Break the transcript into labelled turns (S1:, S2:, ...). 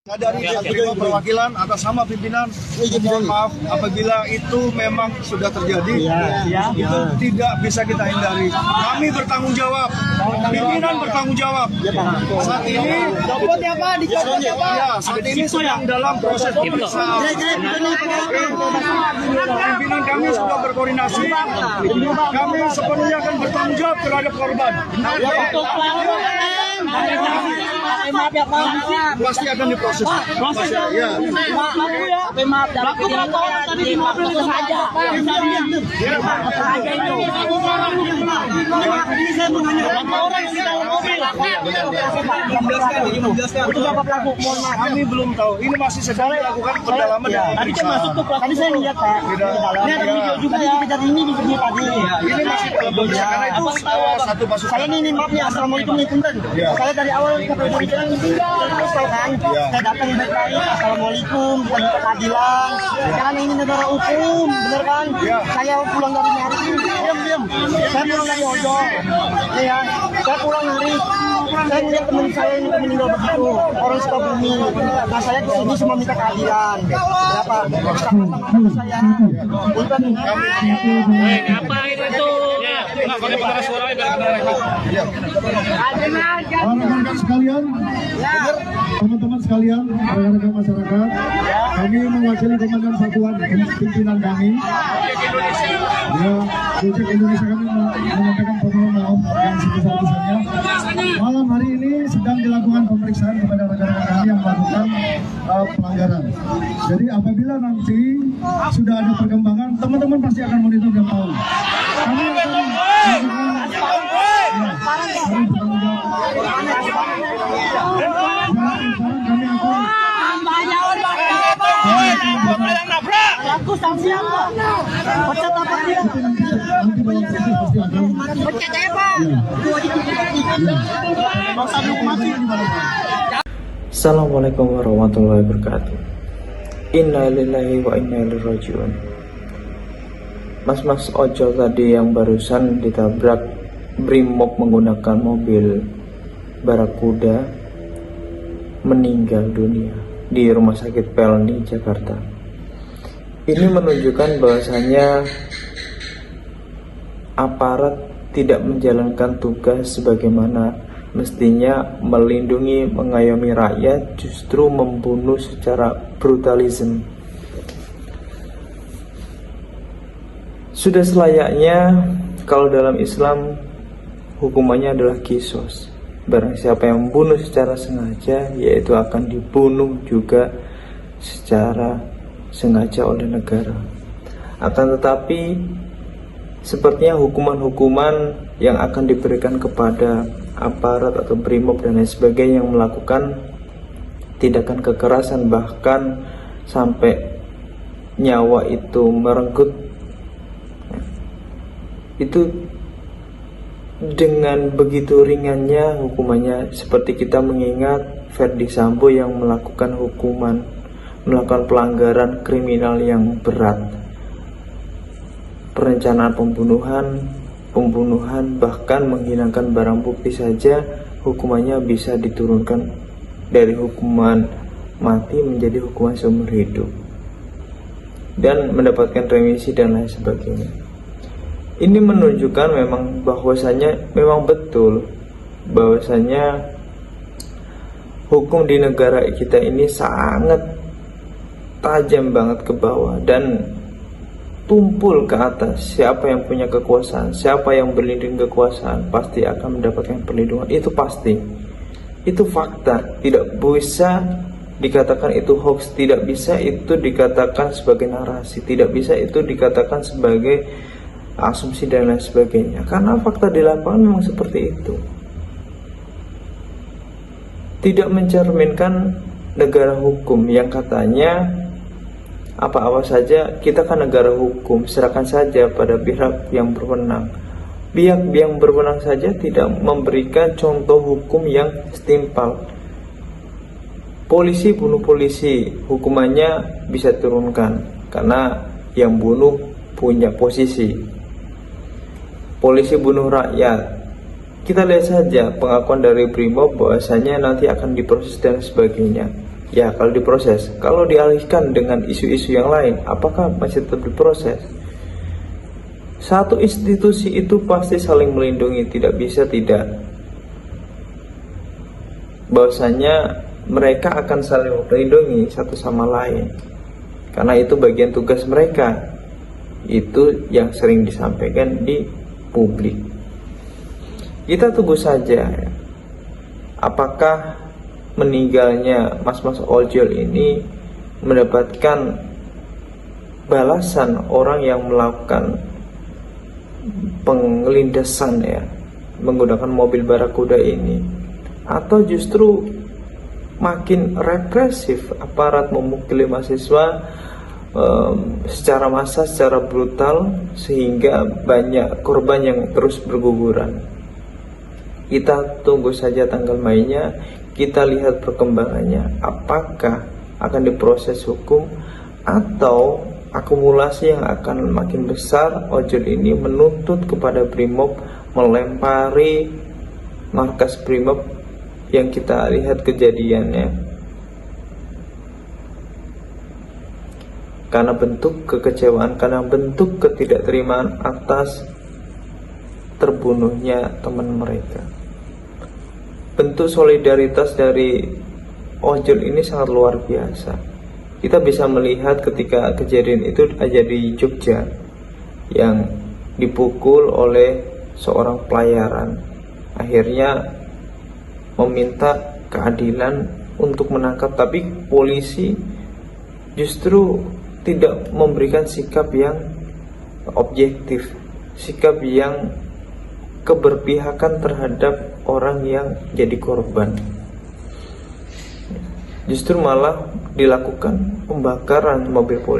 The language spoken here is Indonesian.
S1: Dari pihak perwakilan atas nama pimpinan, mohon maaf apabila itu memang sudah terjadi, itu tidak bisa kita hindari. Kami bertanggung jawab, pimpinan bertanggung jawab. Saat ini sedang dalam proses pemeriksaan. Pimpinan kami sudah berkoordinasi, kami sepenuhnya akan bertanggung jawab terhadap korban. Pasti akan diproses. Proses ya.
S2: Pelaku berapa orang tadi di mobil itu saja? Ini saya mau nanya berapa orang yang di dalam mobil? Itu berapa pelaku?
S1: Kami belum tahu. Ini masih sedang dilakukan pendalaman.
S2: Tadi kan masuk tuh pelaku. Tadi saya lihat Pak. Ini ada video juga ya. Dikejar ini di video tadi.
S1: Ini masih dalam pemeriksaan karena itu satu masukan.
S2: Saya ini maaf nih, assalamualaikum nih punten. Saya dari awal ke pembicaraan terus tahu kan. Saya datang baik-baik, assalamualaikum, kita minta keadilan. Karena ini negara hukum, bener kan? Saya pulang dari Mari, diam. Saya pulang dari Ojo, ya. Saya pulang hari, saya melihat teman saya ini meninggal begitu, orang Sukabumi. Nah saya kesini cuma minta keadilan. Berapa? Sama saya. Punten.
S3: Ngapain itu? Pengeras suara
S4: Rekan-rekan sekalian, teman-teman sekalian, rekan-rekan masyarakat, kami mewakili Komandan Satuan pimpinan kami. Ya, Gojek Indonesia kami menyampaikan permohonan maaf yang sebesar-besarnya. Malam hari ini sedang dilakukan pemeriksaan kepada rekan-rekan kami yang melakukan pelanggaran. Jadi apabila nanti sudah ada perkembangan, teman-teman pasti akan monitor dan tahu. Kami akan
S2: Aku sanksi apa? Pecat apa dia? Pecat apa?
S5: Assalamualaikum warahmatullahi wabarakatuh. Innalillahi wa inna ilaihi rajiun. Mas ojol tadi yang barusan ditabrak brimob menggunakan mobil Barakuda meninggal dunia di Rumah Sakit Pelni, Jakarta. Ini menunjukkan bahwasanya aparat tidak menjalankan tugas sebagaimana mestinya, melindungi, mengayomi rakyat, justru membunuh secara brutalisme. Sudah selayaknya kalau dalam Islam hukumannya adalah qisas. Barang siapa yang membunuh secara sengaja, yaitu akan dibunuh juga secara sengaja oleh negara. Akan tetapi sepertinya hukuman-hukuman yang akan diberikan kepada aparat atau brimob dan lain sebagainya yang melakukan tindakan kekerasan, bahkan sampai nyawa itu merenggut, itu dengan begitu ringannya hukumannya. Seperti kita mengingat Ferdi Sambo yang melakukan pelanggaran kriminal yang berat, perencanaan pembunuhan, bahkan menghilangkan barang bukti saja hukumannya bisa diturunkan dari hukuman mati menjadi hukuman seumur hidup dan mendapatkan remisi dan lain sebagainya. Ini menunjukkan memang bahwasanya memang betul bahwasanya hukum di negara kita ini sangat tajam banget ke bawah dan tumpul ke atas. Siapa yang punya kekuasaan, siapa yang berlindung kekuasaan, pasti akan mendapatkan perlindungan. Itu pasti, itu fakta. Tidak bisa dikatakan itu hoax, tidak bisa itu dikatakan sebagai narasi, tidak bisa itu dikatakan sebagai asumsi dan lain sebagainya, karena fakta di lapangan memang seperti itu. Tidak mencerminkan negara hukum yang katanya apa-apa saja, kita kan negara hukum, serahkan saja pada pihak yang berwenang. Pihak yang berwenang saja tidak memberikan contoh hukum yang setimpal. Polisi bunuh polisi, hukumannya bisa turunkan karena yang bunuh punya posisi. Polisi bunuh rakyat, kita lihat saja pengakuan dari Brimob bahwasanya nanti akan diproses dan sebagainya. ya kalau diproses. Kalau dialihkan dengan isu-isu yang lain, apakah masih tetap diproses? Satu institusi itu pasti saling melindungi, tidak bisa tidak. Bahwasanya mereka akan saling melindungi satu sama lain, karena itu bagian tugas mereka. Itu yang sering disampaikan di publik. Kita tunggu saja apakah meninggalnya mas-mas ojol ini mendapatkan balasan orang yang melakukan pengelindasan ya, menggunakan mobil barakuda ini, atau justru makin represif aparat memukuli mahasiswa secara massal, secara brutal, sehingga banyak korban yang terus berguguran. Kita tunggu saja tanggal mainnya, kita lihat perkembangannya, apakah akan diproses hukum atau akumulasi yang akan makin besar. Ojol ini menuntut kepada Brimob melempari markas Brimob yang kita lihat kejadiannya, karena bentuk kekecewaan, karena bentuk ketidakterimaan atas terbunuhnya teman mereka. Bentuk solidaritas dari ojol ini sangat luar biasa. Kita bisa melihat ketika kejadian itu aja di Jogja, yang dipukul oleh seorang pelayaran, akhirnya meminta keadilan untuk menangkap, tapi polisi justru tidak memberikan sikap yang objektif, sikap yang keberpihakan terhadap orang yang jadi korban. Justru malah dilakukan pembakaran mobil polisi.